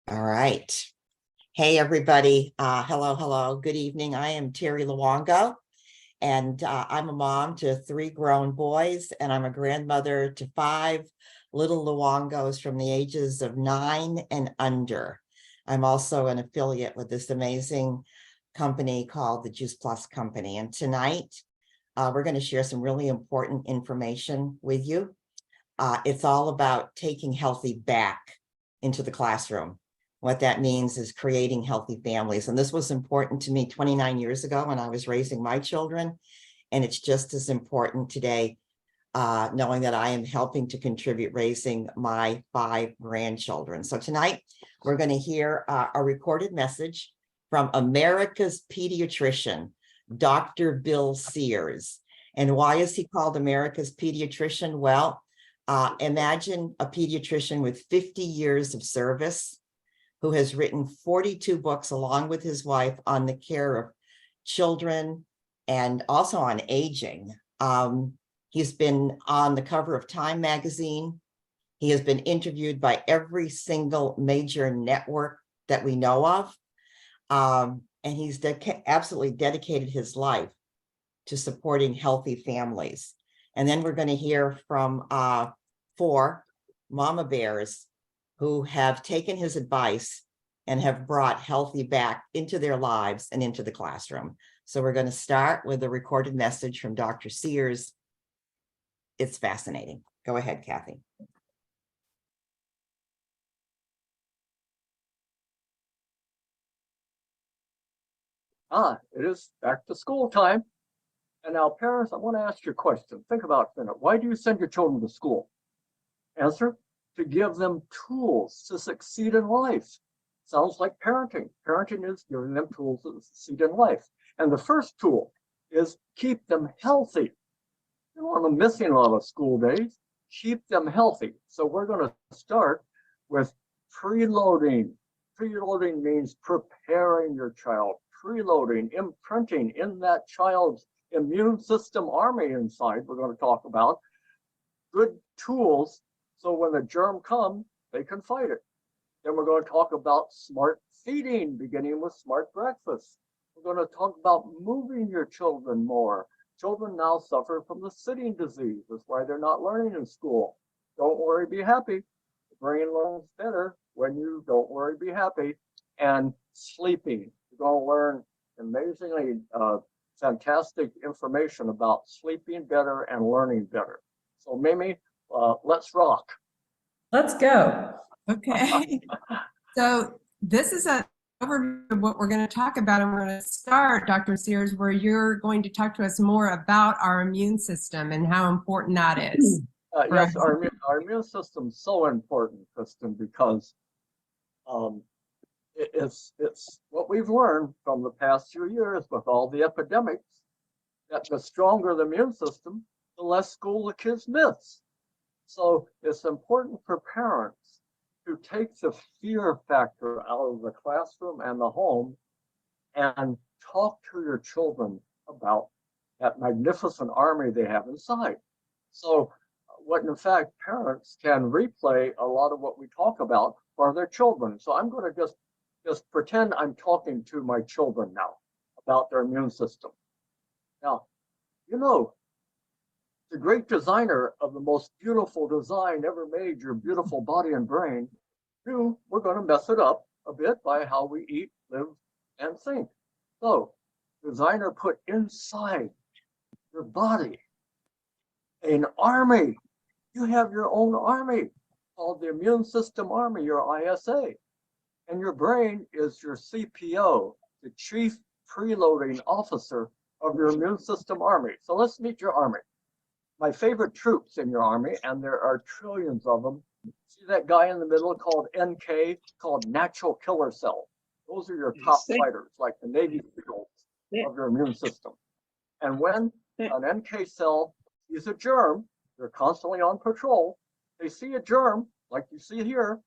All right. Hey, everybody. Hello. Good evening. I am Terry Luongo, and I'm a mom to three grown boys, and I'm a grandmother to five little Luongos from the ages of 9 and under. I'm also an affiliate with this amazing company called the Juice Plus Company. And tonight, we're going to share some really important information with you. It's all about taking healthy back into the classroom. What that means is creating healthy families. And this was important to me 29 years ago when I was raising my children. And it's just as important today, knowing that I am helping to contribute raising my five grandchildren. So tonight, we're going to hear a recorded message from America's Pediatrician, Dr. Bill Sears. And why is he called America's Pediatrician? Well, imagine a pediatrician with 50 years of service who has written 42 books along with his wife on the care of children and also on aging. He's been on the cover of Time magazine. He has been interviewed by every single major network that we know of. And he's absolutely dedicated his life to supporting healthy families. And then we're going to hear from four mama bears who have taken his advice and have brought healthy back into their lives and into the classroom. So we're going to start with a recorded message from Dr. Sears. It's fascinating. Go ahead, Kathy. It is back to school time. And now, parents, I want to ask you a question. Think about it a minute. Why do you send your children to school? Answer, to give them tools to succeed in life. Sounds like parenting. Parenting is giving them tools to succeed in life. And the first tool is keep them healthy. You don't want them missing a lot of school days. Keep them healthy. So we're going to start with preloading. Preloading means preparing your child. Preloading, imprinting in that child's immune system army inside, we're going to talk about good tools so when the germ comes, they can fight it. Then we're going to talk about smart feeding, beginning with smart breakfast. We're going to talk about moving your children more. Children now suffer from the sitting disease. That's why they're not learning in school. Don't worry, be happy. The brain learns better when you don't worry, be happy. And sleeping. You're going to learn amazingly fantastic information about sleeping better and learning better. So Mimi, let's rock. Let's go. Okay. So this is an overview of what we're going to talk about. And we're going to start, Dr. Sears, where you're going to talk to us more about our immune system and how important that is. Yes, our immune system is so important, Kristen, because it's what we've learned from the past few years with all the epidemics, that the stronger the immune system, the less school the kids miss. So it's important for parents to take the fear factor out of the classroom and the home and talk to your children about that magnificent army they have inside. So what in fact parents can replay a lot of what we talk about for their children. So I'm going to just pretend I'm talking to my children now about their immune system. Now, you know, the great designer of the most beautiful design ever made, your beautiful body and brain, knew we're going to mess it up a bit by how we eat, live, and think. So, designer put inside your body an army. You have your own army called the Immune System Army, your ISA. And your brain is your CPO, the Chief Preloading Officer of your immune system army. So let's meet your army. My favorite troops in your army, and there are trillions of them. See that guy in the middle called NK, called natural killer cell. Those are your top fighters, like the Navy SEALs of your immune system. And when an NK cell sees a germ, they're constantly on patrol. They see a germ, like you see here,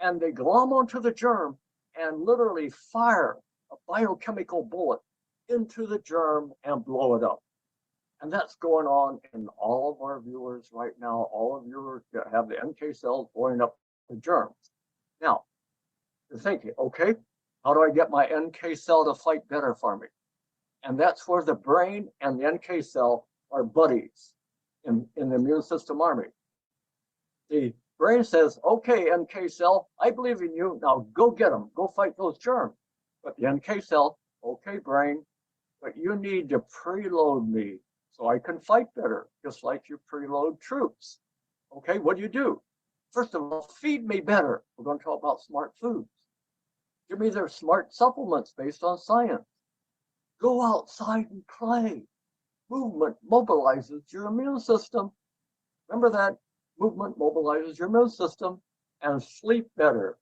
and they glom onto the germ and literally fire a biochemical bullet into the germ and blow it up. And that's going on in all of our viewers right now. All of you have the NK cells blowing up the germs. Now, You're thinking, okay, how do I get my NK cell to fight better for me? And that's where the brain and the NK cell are buddies in the immune system army. The brain says, okay, NK cell, I believe in you. Now go get them. Go fight those germs. But the NK cell, okay, brain, but you need to preload me so I can fight better, just like you preload troops. Okay, what do? First of all, feed me better. We're going to talk about smart foods. Give me their smart supplements based on science. Go outside and play. Movement mobilizes your immune system. Remember that? Movement mobilizes your immune system. And sleep better.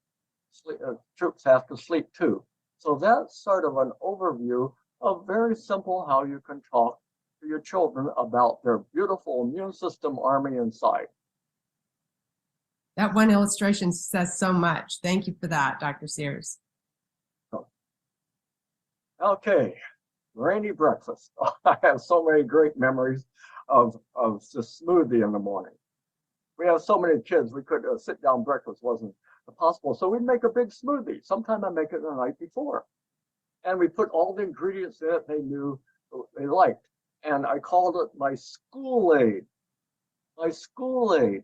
Troops have to sleep too. So that's sort of an overview of very simple how you can talk to your children about their beautiful immune system army inside. That one illustration says so much. Thank you for that, Dr. Sears. Okay, rainy breakfast. I have so many great memories of the smoothie in the morning. We have so many kids, we could sit down breakfast wasn't possible. So we'd make a big smoothie. Sometimes I make it the night before. And we put all the ingredients in it they knew they liked. And I called it my school aid. My school aid.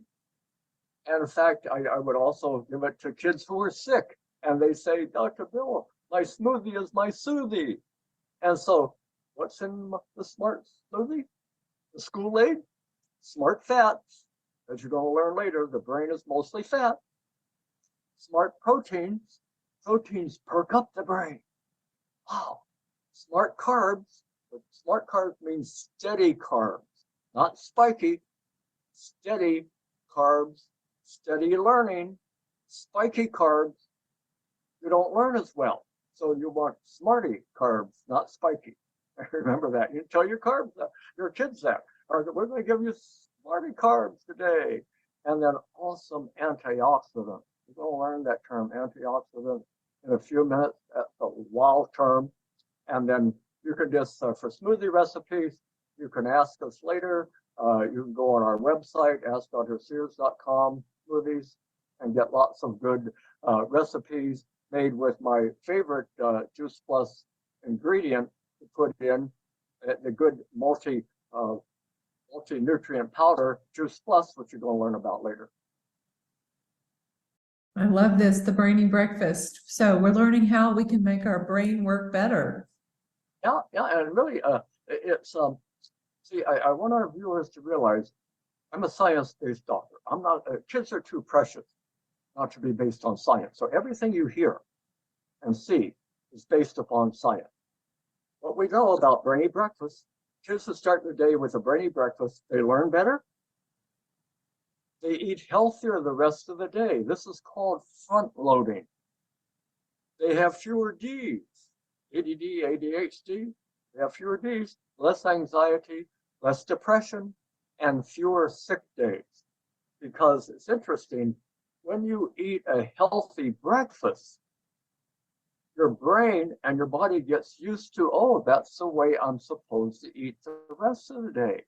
And in fact, I would also give it to kids who were sick. And they say, Dr. Bill, my smoothie is my soothie. And so what's in the smart smoothie? The school aid? Smart fats. As you're going to learn later, the brain is mostly fat. Smart proteins. Proteins perk up the brain. Wow. Smart carbs. But smart carbs means steady carbs, not spiky. Steady carbs, steady learning. Spiky carbs, you don't learn as well. So you want smarty carbs, not spiky. Remember that. You tell your kids that. Or we're going to give you smarty carbs today. And then awesome antioxidants. You're going to learn that term, antioxidant, in a few minutes. That's a wild term. And then you can just, for smoothie recipes, you can ask us later. You can go on our website, askdrsears.com, smoothies, and get lots of good recipes made with my favorite Juice Plus ingredient to put in, the good multi-nutrient powder, Juice Plus, which you're going to learn about later. I love this, the brainy breakfast. So we're learning how we can make our brain work better. Yeah, and really, it's see, I want our viewers to realize I'm a science-based doctor. I'm not. Kids are too precious not to be based on science. So everything you hear and see is based upon science. What we know about brainy breakfast, kids who start their day with a brainy breakfast, they learn better. They eat healthier the rest of the day. This is called front loading. They have fewer Ds. ADD, ADHD, they have fewer Ds, less anxiety, less depression, and fewer sick days. Because it's interesting, when you eat a healthy breakfast, your brain and your body gets used to, oh, that's the way I'm supposed to eat the rest of the day.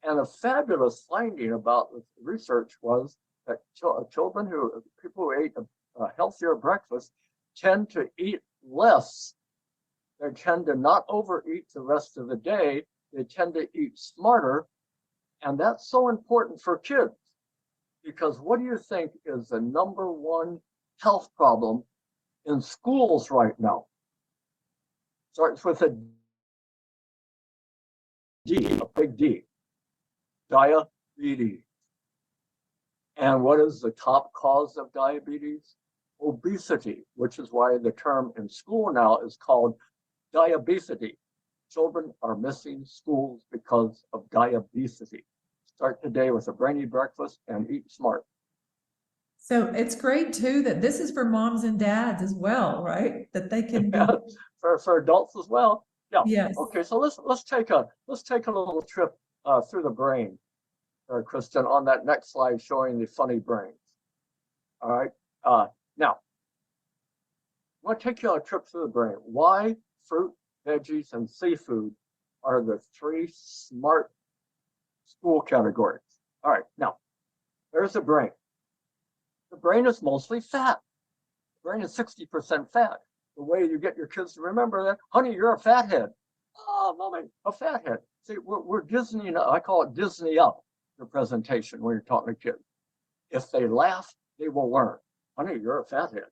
And a fabulous finding about the research was that people who ate a healthier breakfast tend to eat less. They tend to not overeat the rest of the day. They tend to eat smarter. And that's so important for kids. Because what do you think is the #1 health problem in schools right now? Starts with a D, a big D. Diabetes. And what is the top cause of diabetes? Obesity, which is why the term in school now is called diabesity. Children are missing schools because of diabesity. Start the day with a brainy breakfast and eat smart. So it's great too that this is for moms and dads as well, right? That they can be. For adults as well. Yeah. Yes. Okay, so let's take a little trip through the brain, Kristen, on that next slide showing the funny brains. All right. Now, I want to take you on a trip through the brain. Why fruit, veggies, and seafood are the 3 smart school categories. All right, now, there's the brain. The brain is mostly fat. brain is 60% fat. The way you get your kids to remember that, honey, you're a fathead. Oh, mommy, a fathead. See, we're Disney, I call it Disney up your presentation when you're talking to kids. If they laugh, they will learn. Honey, you're a fathead.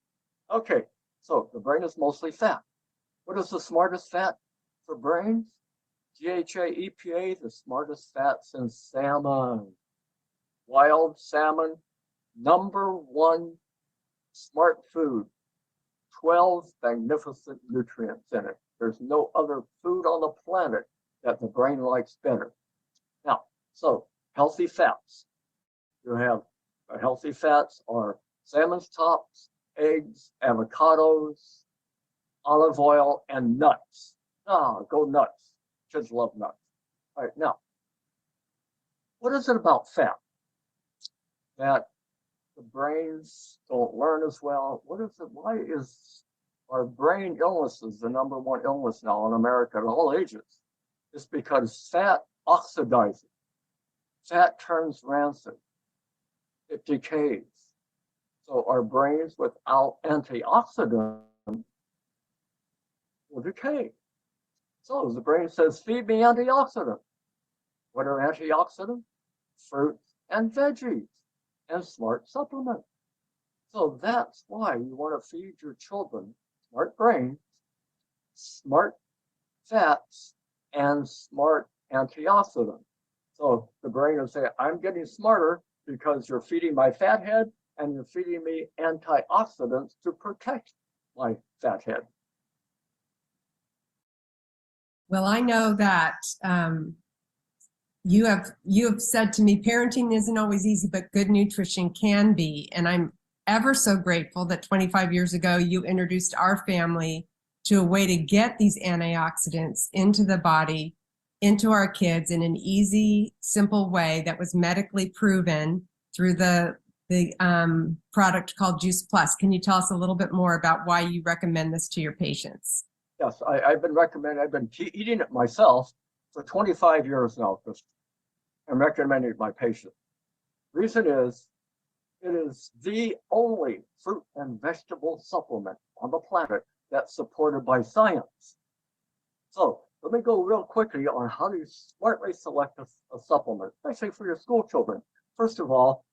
Okay, so the brain is mostly fat. What is the smartest fat for brains? DHA, EPA, the smartest fats in salmon. Wild salmon, #1 smart food. 12 magnificent nutrients in it. There's no other food on the planet that the brain likes better. Now, so healthy fats. You have healthy fats are salmon's tops, eggs, avocados, olive oil, and nuts. Go nuts. Kids love nuts. All right, now, what is it about fat that the brains don't learn as well? What is it? Why is our brain illnesses the #1 illness now in America at all ages? It's because fat oxidizes. Fat turns rancid. It decays. So our brains without antioxidants will decay. So the brain says, feed me antioxidants. What are antioxidants? Fruits and veggies and smart supplements. So that's why you want to feed your children smart brains, smart fats, and smart antioxidants. So the brain will say, I'm getting smarter because you're feeding my fat head and you're feeding me antioxidants to protect my fat head. Well, I know that you have said to me, parenting isn't always easy, but good nutrition can be. And I'm ever so grateful that 25 years ago, you introduced our family to a way to get these antioxidants into the body, into our kids in an easy, simple way that was medically proven through the product called Juice Plus. Can you tell us a little bit more about why you recommend this to your patients? Yes, I've been eating it myself for 25 years now, Kristen. I'm recommending it to my patients. Reason is, it is the only fruit and vegetable supplement on the planet that's supported by science. So let me go real quickly on how to smartly select a supplement, especially for your school children. First of all,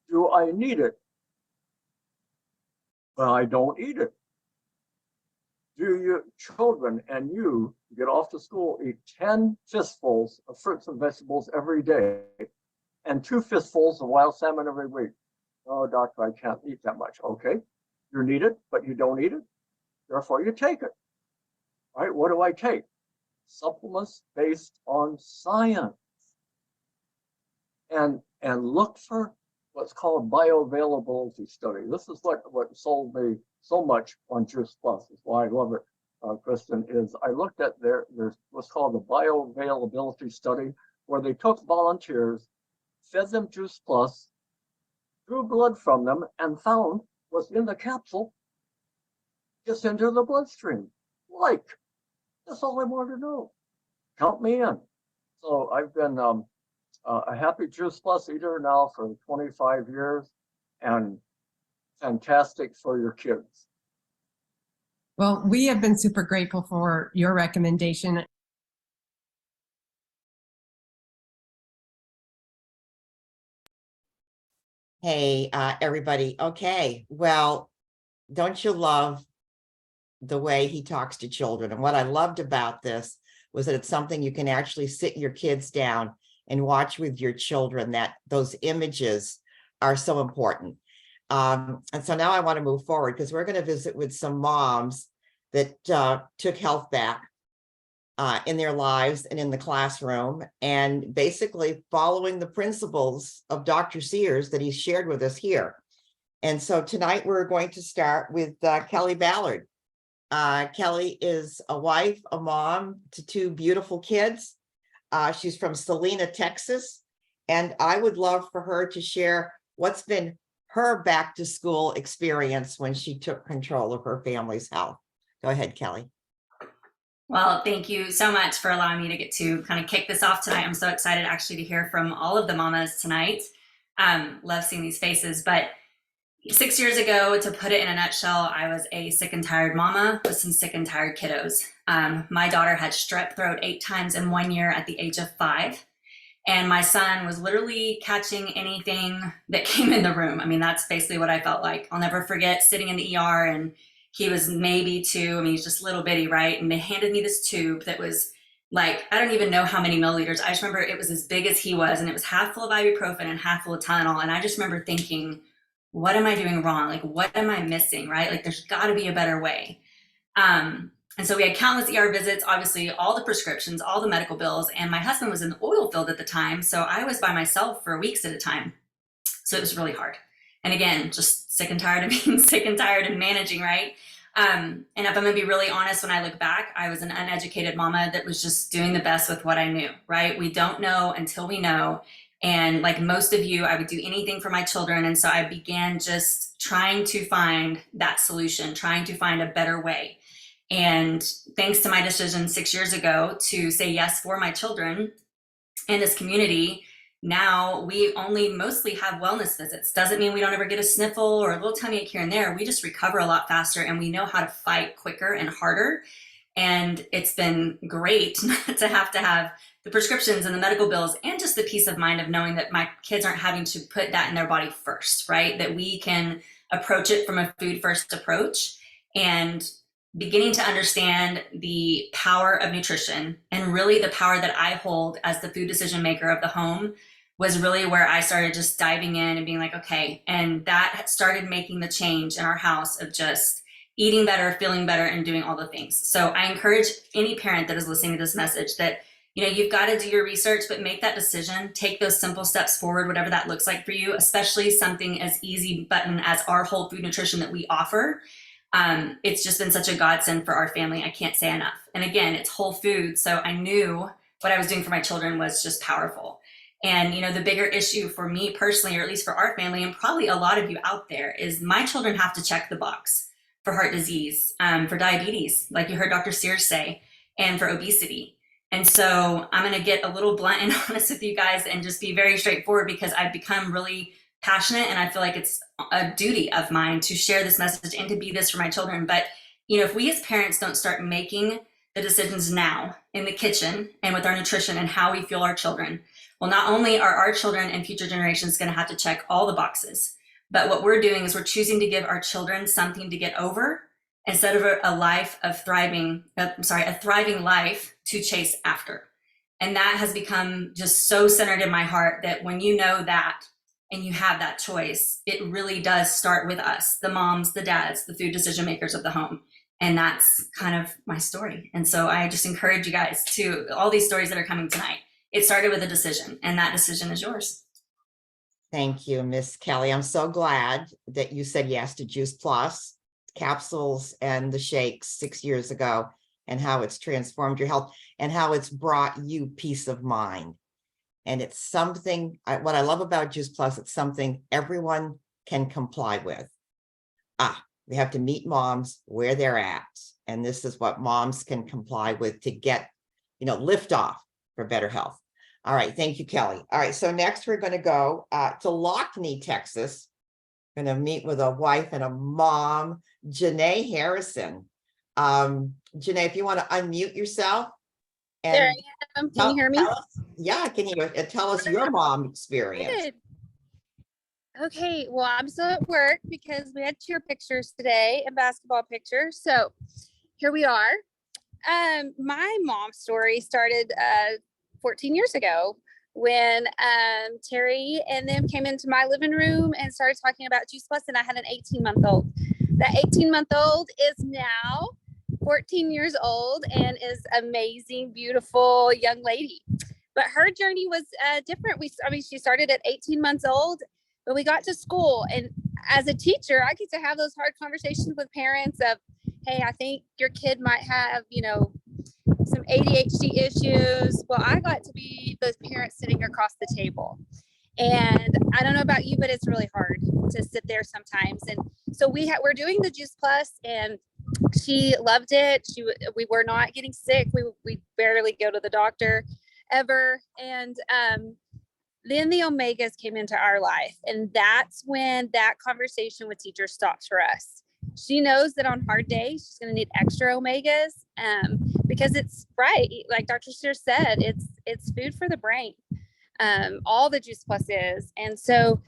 do I need it? Well, I don't eat it. Do your children and you get off to school, eat 10 fistfuls of fruits and vegetables every day and 2 fistfuls of wild salmon every week? Oh, doctor, I can't eat that much. Okay, you need it, but you don't eat it. Therefore, you take it. All right, what do I take? Supplements based on science. And look for what's called bioavailability study. This is what sold me so much on Juice Plus. Is why I love it, Kristen, is I looked at there's what's called the bioavailability study, where they took volunteers, fed them Juice Plus, drew blood from them, and found what's in the capsule gets into the bloodstream. That's all I wanted to know. Count me in. So I've been a happy Juice Plus eater now for 25 years, and fantastic for your kids. Well, we have been super grateful for your recommendation. Hey, everybody. Okay, well, don't you love the way he talks to children? And what I loved about this was that it's something you can actually sit your kids down and watch with your children, that those images are so important. And so now I want to move forward because we're going to visit with some moms that took health back in their lives and in the classroom, and basically following the principles of Dr. Sears that he's shared with us here. And so tonight we're going to start with Kelly Ballard. Kelly is a wife, a mom to 2 beautiful kids. She's from Salina, Texas, and I would love for her to share what's been her back to school experience when she took control of her family's health. Go ahead, Kelly. Well, thank you so much for allowing me to get to kind of kick this off tonight. I'm so excited actually to hear from all of the mamas tonight. Love seeing these faces, but 6 years ago, to put it in a nutshell, I was a sick and tired mama with some sick and tired kiddos. My daughter had strep throat 8 times in 1 year at the age of 5. And my son was literally catching anything that came in the room. I mean, that's basically what I felt like. I'll never forget sitting in the ER, and he was maybe 2. I mean, he's just little bitty, right? And they handed me this tube that was like, I don't even know how many milliliters. I just remember it was as big as he was, and it was half full of ibuprofen and half full of Tylenol. And I just remember thinking, what am I doing wrong? Like, what am I missing, right? Like, there's got to be a better way. And so we had countless ER visits, obviously all the prescriptions, all the medical bills, and my husband was in the oil field at the time. So I was by myself for weeks at a time. So it was really hard. And again, just sick and tired of being sick and tired and managing, right? And if I'm gonna be really honest, when I look back, I was an uneducated mama that was just doing the best with what I knew, right? We don't know until we know. And like most of you, I would do anything for my children. And so I began just trying to find that solution, trying to find a better way. And thanks to my decision 6 years ago to say yes for my children in this community, now we only mostly have wellness visits. Doesn't mean we don't ever get a sniffle or a little tummy ache here and there. We just recover a lot faster, and we know how to fight quicker and harder. And it's been great to have the prescriptions and the medical bills and just the peace of mind of knowing that my kids aren't having to put that in their body first, right? That we can approach it from a food first approach, and beginning to understand the power of nutrition and really the power that I hold as the food decision maker of the home was really where I started just diving in and being like, okay. And that started making the change in our house of just eating better, feeling better, and doing all the things. So I encourage any parent that is listening to this message that, you've got to do your research, but make that decision, take those simple steps forward, whatever that looks like for you, especially something as easy button as our whole food nutrition that we offer. It's just been such a godsend for our family. I can't say enough. And again, it's whole food. So I knew what I was doing for my children was just powerful. And, the bigger issue for me personally, or at least for our family, and probably a lot of you out there, is my children have to check the box for heart disease, for diabetes, like you heard Dr. Sears say, and for obesity. And so I'm going to get a little blunt and honest with you guys and just be very straightforward, because I've become really passionate, and I feel like it's a duty of mine to share this message and to be this for my children. But, if we as parents don't start making the decisions now in the kitchen and with our nutrition and how we fuel our children, well, not only are our children and future generations going to have to check all the boxes, but what we're doing is we're choosing to give our children something to get over instead of a thriving life to chase after. And that has become just so centered in my heart that when you know that, and you have that choice, it really does start with us, the moms, the dads, the food decision makers of the home. And that's kind of my story. And so I just encourage you guys to, all these stories that are coming tonight, it started with a decision, and that decision is yours. Thank you, Miss Kelly. I'm so glad that you said yes to Juice Plus, capsules, and the shakes 6 years ago, and how it's transformed your health and how it's brought you peace of mind. And it's something, what I love about Juice Plus, it's something everyone can comply with. We have to meet moms where they're at. And this is what moms can comply with to get, lift off for better health. All right. Thank you, Kelly. All right. So next we're going to go to Lockney, Texas. Going to meet with a wife and a mom, Janae Harrison. Janae, if you want to unmute yourself. There I am. Can you hear me? Yeah, I can hear you. Tell us your mom experience. Good. Okay, well, I'm still at work because we had cheer pictures today and basketball pictures. So here we are. My mom's story started 14 years ago when Terry and them came into my living room and started talking about Juice Plus, and I had an 18-month-old. That 18-month-old is now 14 years old and is amazing, beautiful young lady. But her journey was different. She started at 18 months old, but we got to school. And as a teacher, I get to have those hard conversations with parents of, hey, I think your kid might have, some ADHD issues. Well, I got to be those parents sitting across the table. And I don't know about you, but it's really hard to sit there sometimes. And so we're doing the Juice Plus, and she loved it. We were not getting sick. We barely go to the doctor ever. And Then the omegas came into our life, and that's when that conversation with teacher stops for us. She knows that on hard days she's going to need extra omegas, because it's right, like Dr. Sears said, it's food for the brain. All the Juice Plus is, and so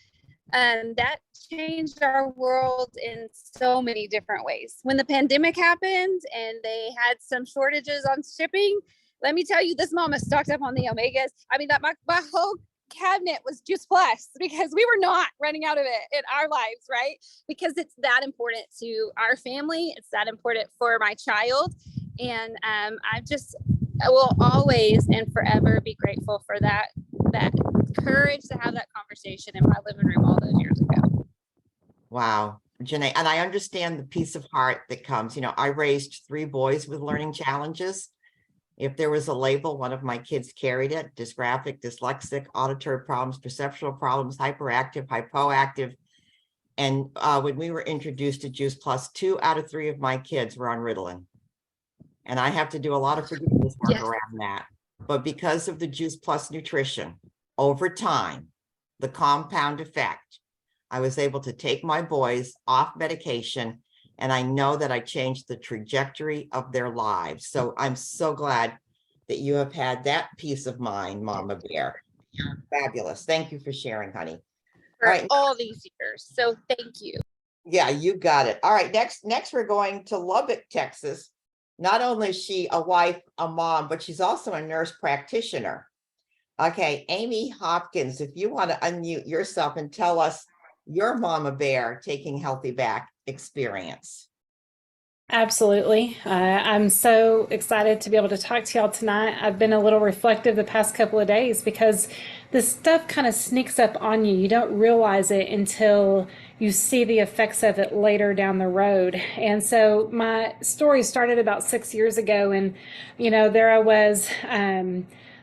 that changed our world in so many different ways. When the pandemic happened and they had some shortages on shipping, let me tell you, this mama stocked up on the omegas. I mean, that my whole cabinet was Juice Plus because we were not running out of it in our lives, right? Because it's that important to our family. It's that important for my child. And I will always and forever be grateful for that courage to have that conversation in my living room all those years ago. Wow, Janae, and I understand the peace of heart that comes. You know, I raised 3 boys with learning challenges. If there was a label, one of my kids carried it: dysgraphic, dyslexic, auditory problems, perceptual problems, hyperactive, hypoactive. And when we were introduced to Juice Plus, 2 out of 3 of my kids were on Ritalin. And I have to do a lot of forgiveness work around that. But because of the Juice Plus nutrition, over time, the compound effect, I was able to take my boys off medication, and I know that I changed the trajectory of their lives. So I'm so glad that you have had that peace of mind, Mama Bear. You're fabulous. Thank you for sharing, honey. For All right. all these years. So thank you. Yeah, you got it. All right, next we're going to Lubbock, Texas. Not only is she a wife, a mom, but she's also a nurse practitioner. Okay, Amy Hopkins, if you want to unmute yourself and tell us your Mama Bear Taking Healthy Back experience. Absolutely. I'm so excited to be able to talk to y'all tonight. I've been a little reflective the past couple of days because this stuff kind of sneaks up on you. You don't realize it until you see the effects of it later down the road. And so my story started about 6 years ago, and there I was,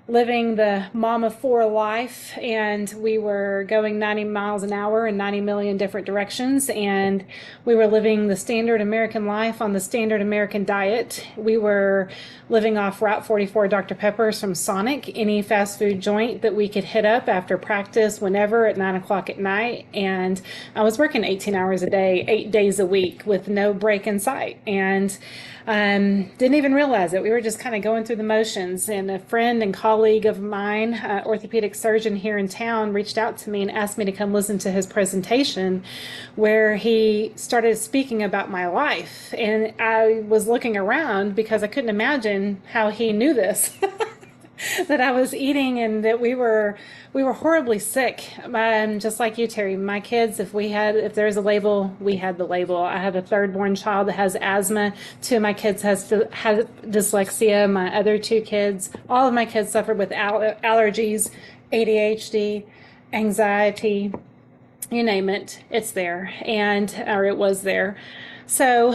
living the mom of 4 life, and we were going 90 miles an hour in 90 million different directions, and we were living the standard American life on the standard American diet. We were living off Route 44 Dr. Peppers from Sonic, any fast food joint that we could hit up after practice whenever at 9 o'clock at night, and I was working 18 hours a day, 8 days a week with no break in sight, and didn't even realize it. We were just kind of going through the motions, and a friend and colleague of mine, orthopedic surgeon here in town, reached out to me and asked me to come listen to his presentation where he started speaking about my life. And I was looking around because I couldn't imagine how he knew this. That I was eating and that we were horribly sick. Just like you, Terry, my kids, if there's a label, we had the label. I have a 3rd born child that has asthma. 2 of my kids have dyslexia. My other 2 kids, all of my kids suffered with allergies, ADHD, anxiety, you name it, it's there, or it was there. So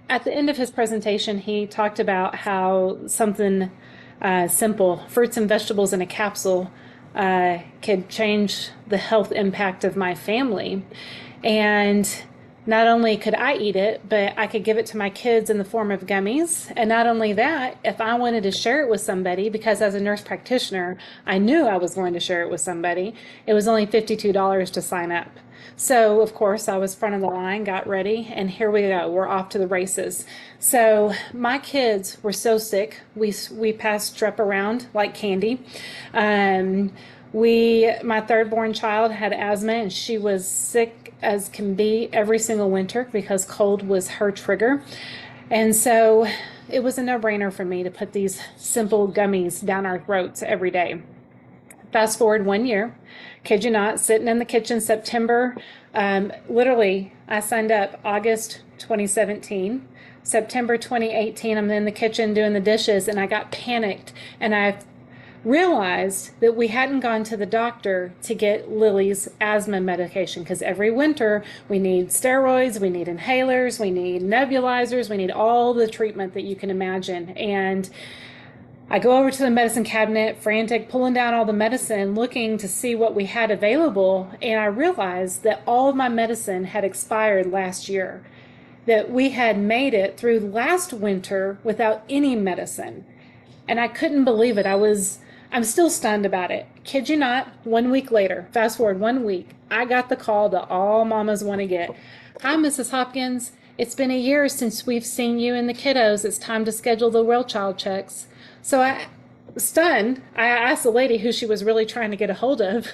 at the end of his presentation, he talked about how something simple, fruits and vegetables in a capsule, could change the health impact of my family. And not only could I eat it, but I could give it to my kids in the form of gummies. And not only that, if I wanted to share it with somebody, because as a nurse practitioner, I knew I was going to share it with somebody, it was only $52 to sign up. So, of course, I was front of the line, got ready, and here we go. We're off to the races. So my kids were so sick. We passed strep around like candy. My 3rd born child had asthma, and she was sick as can be every single winter because cold was her trigger. And so it was a no-brainer for me to put these simple gummies down our throats every day. Fast forward 1 year, kid you not, sitting in the kitchen September, literally I signed up August 2017. September 2018, I'm in the kitchen doing the dishes, and I got panicked, and I realized that we hadn't gone to the doctor to get Lily's asthma medication, because every winter we need steroids, we need inhalers, we need nebulizers, we need all the treatment that you can imagine. And I go over to the medicine cabinet, frantic, pulling down all the medicine, looking to see what we had available, and I realized that all of my medicine had expired last year, that we had made it through last winter without any medicine. And I couldn't believe it. I was I'm still stunned about it. Kid you not, 1 week later, fast forward 1 week, I got the call that all mamas want to get. Hi, Mrs. Hopkins. It's been a year since we've seen you and the kiddos. It's time to schedule the well child checks. So stunned, I asked the lady who she was really trying to get a hold of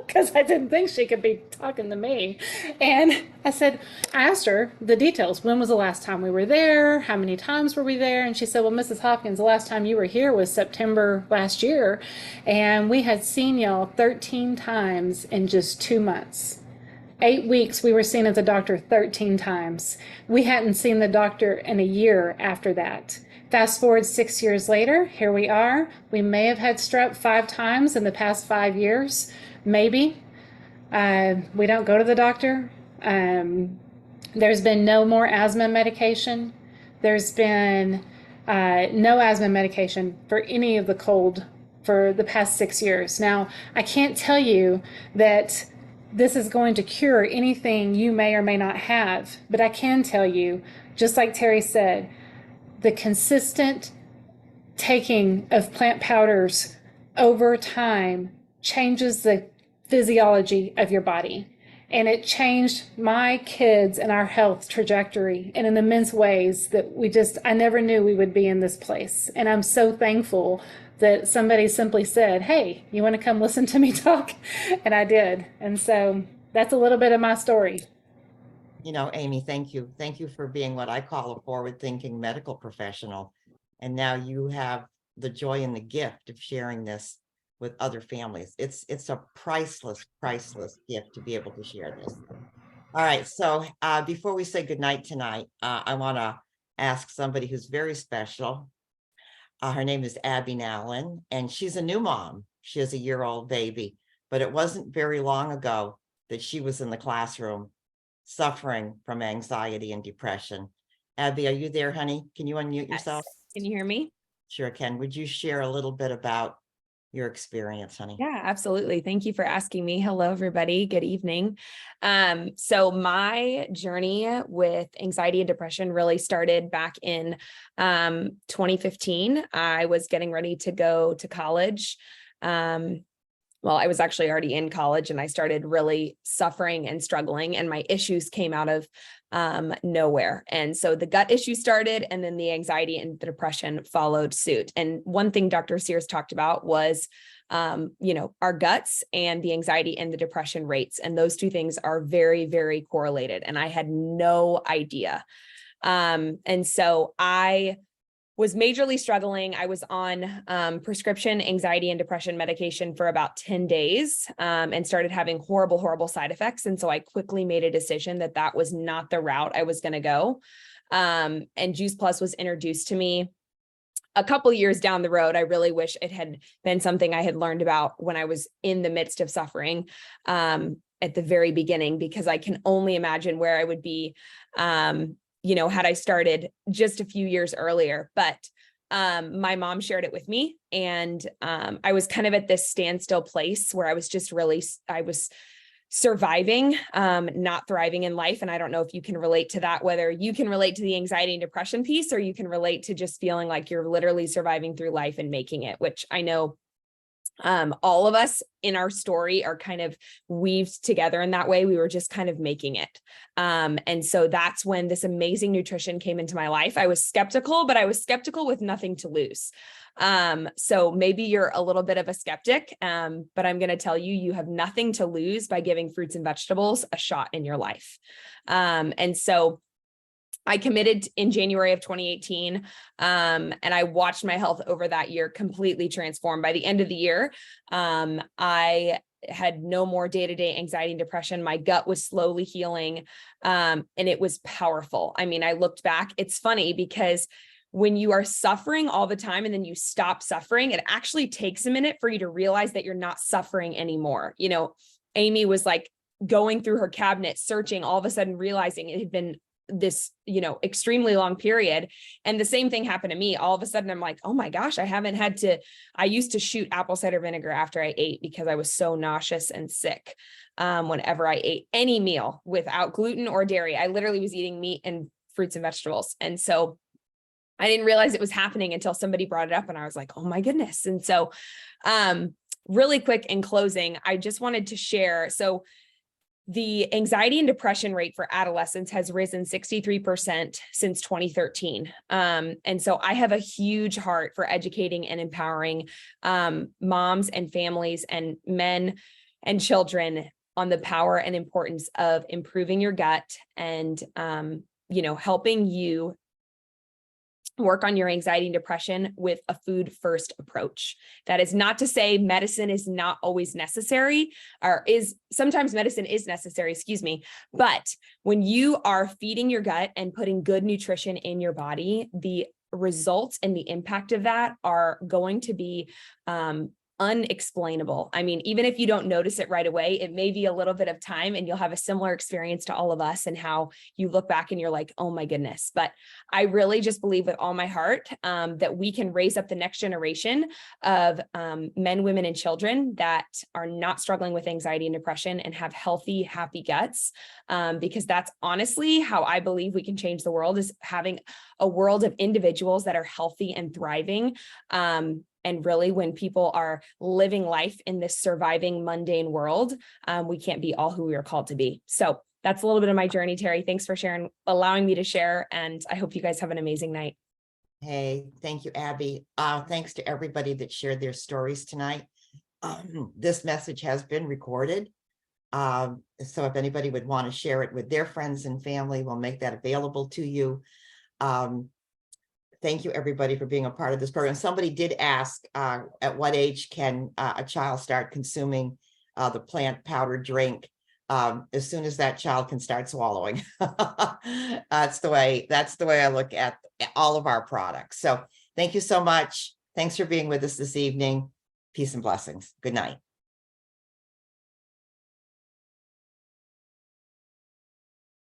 because I didn't think she could be talking to me. And I asked her the details. When was the last time we were there? How many times were we there? And she said, well, Mrs. Hopkins, the last time you were here was September last year. And we had seen y'all 13 times in just 2 months. 8 weeks, we were seen at the doctor 13 times. We hadn't seen the doctor in a year after that. Fast forward 6 years later, here we are. We may have had strep 5 times in the past 5 years, maybe. We don't go to the doctor. There's been no more asthma medication. There's been no asthma medication for any of the cold for the past 6 years. Now, I can't tell you that this is going to cure anything you may or may not have, but I can tell you, just like Terry said, the consistent taking of plant powders over time changes the physiology of your body. And it changed my kids and our health trajectory in immense ways that I never knew we would be in this place. And I'm so thankful that somebody simply said, hey, you want to come listen to me talk? And I did. And so that's a little bit of my story. You know, Amy, thank you. Thank you for being what I call a forward-thinking medical professional. And now you have the joy and the gift of sharing this with other families. It's a priceless gift to be able to share this. All right, so before we say goodnight tonight, I want to ask somebody who's very special. Her name is Abby Nallen, and she's a new mom. She has a year-old baby, but it wasn't very long ago that she was in the classroom suffering from anxiety and depression. Abby, are you there, honey? Can you unmute yourself? Yes. Can you hear me? Sure can. Would you share a little bit about your experience, honey? Yeah, absolutely. Thank you for asking me. Hello, everybody. Good evening. So my journey with anxiety and depression really started back in 2015. I was getting ready to go to college. Well, I was actually already in college and I started really suffering and struggling, and my issues came out of nowhere. And so the gut issue started, and then the anxiety and the depression followed suit. And one thing Dr. Sears talked about was, our guts and the anxiety and the depression rates. And those two things are very, very correlated. And I had no idea. And so I was majorly struggling. I was on prescription anxiety and depression medication for about 10 days and started having horrible side effects. And so I quickly made a decision that that was not the route I was going to go. And Juice Plus was introduced to me a couple years down the road. I really wish it had been something I had learned about when I was in the midst of suffering at the very beginning, because I can only imagine where I would be had I started just a few years earlier. But my mom shared it with me, and I was kind of at this standstill place where I was surviving, not thriving in life. And I don't know if you can relate to that, whether you can relate to the anxiety and depression piece, or you can relate to just feeling like you're literally surviving through life and making it, which I know all of us in our story are kind of weaved together in that way. We were just kind of making it. And so that's when this amazing nutrition came into my life. I was skeptical, but I was skeptical with nothing to lose. So maybe you're a little bit of a skeptic, but I'm going to tell you, you have nothing to lose by giving fruits and vegetables a shot in your life. And so I committed in January of 2018, and I watched my health over that year completely transform. By the end of the year, I had no more day-to-day anxiety and depression. My gut was slowly healing, and it was powerful. I mean, I looked back. It's funny because when you are suffering all the time and then you stop suffering, it actually takes a minute for you to realize that you're not suffering anymore. Amy was like going through her cabinet, searching, all of a sudden realizing it had been this, extremely long period. And the same thing happened to me. All of a sudden I'm like, oh my gosh, I used to shoot apple cider vinegar after I ate because I was so nauseous and sick. Whenever I ate any meal without gluten or dairy, I literally was eating meat and fruits and vegetables. And so I didn't realize it was happening until somebody brought it up and I was like, oh my goodness. And so, really quick in closing, I just wanted to share. So the anxiety and depression rate for adolescents has risen 63% since 2013. And so I have a huge heart for educating and empowering moms and families and men and children on the power and importance of improving your gut and, helping you work on your anxiety and depression with a food first approach. That is not to say medicine is not always necessary, or sometimes medicine is necessary, but when you are feeding your gut and putting good nutrition in your body, the results and the impact of that are going to be unexplainable. I mean, even if you don't notice it right away, it may be a little bit of time and you'll have a similar experience to all of us and how you look back and you're like, oh my goodness. But I really just believe with all my heart that we can raise up the next generation of men, women, and children that are not struggling with anxiety and depression and have healthy, happy guts. Because that's honestly how I believe we can change the world, is having a world of individuals that are healthy and thriving. And really, when people are living life in this surviving mundane world, we can't be all who we are called to be. So that's a little bit of my journey, Terry. Thanks for allowing me to share. And I hope you guys have an amazing night. Hey, thank you, Abby. Thanks to everybody that shared their stories tonight. This message has been recorded. So if anybody would want to share it with their friends and family, we'll make that available to you. Thank you, everybody, for being a part of this program. Somebody did ask, at what age can a child start consuming the plant powder drink? As soon as that child can start swallowing. That's the way I look at all of our products. So thank you so much. Thanks for being with us this evening. Peace and blessings. Good night.